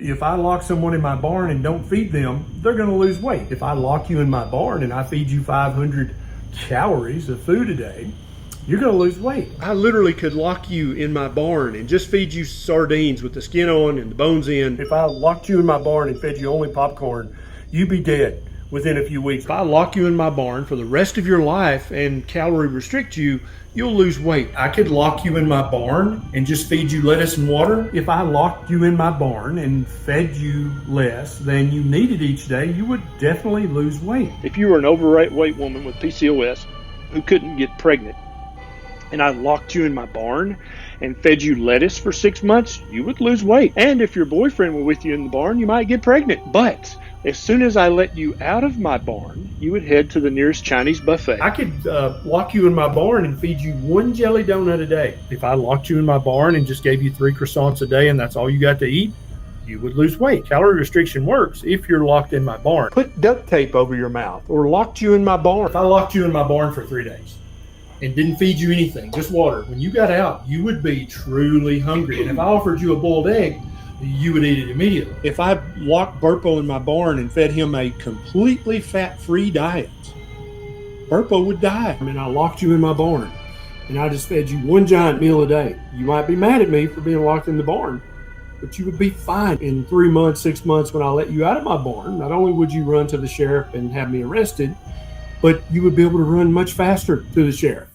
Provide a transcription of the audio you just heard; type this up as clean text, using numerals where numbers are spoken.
If I lock someone in my barn and don't feed them, they're going to lose weight. If I lock you in my barn and I feed you 500 calories of food a day, you're going to lose weight. I literally could lock you in my barn and just feed you sardines with the skin on and the bones in. If I locked you in my barn and fed you only popcorn, you'd be dead within a few weeks. If I lock you in my barn for the rest of your life and calorie restrict you, you'll lose weight. I could lock you in my barn and just feed you lettuce and water. If I locked you in my barn and fed you less than you needed each day, you would definitely lose weight. If you were an overweight woman with PCOS who couldn't get pregnant, and I locked you in my barn and fed you lettuce for 6 months, you would lose weight. And if your boyfriend were with you in the barn, you might get pregnant. But as soon as I let you out of my barn, you would head to the nearest Chinese buffet. I could lock you in my barn and feed you one jelly donut a day. If I locked you in my barn and just gave you 3 croissants a day and that's all you got to eat, you would lose weight. Calorie restriction works if you're locked in my barn. Put duct tape over your mouth or locked you in my barn. If I locked you in my barn for 3 days and didn't feed you anything, just water, when you got out, you would be truly hungry. And if I offered you a boiled egg, you would eat it immediately. If I locked Burpo in my barn and fed him a completely fat-free diet, Burpo would die. I mean, I locked you in my barn and I just fed you one giant meal a day. You might be mad at me for being locked in the barn, but you would be fine. In 3 months, 6 months, when I let you out of my barn, not only would you run to the sheriff and have me arrested, but you would be able to run much faster to the sheriff.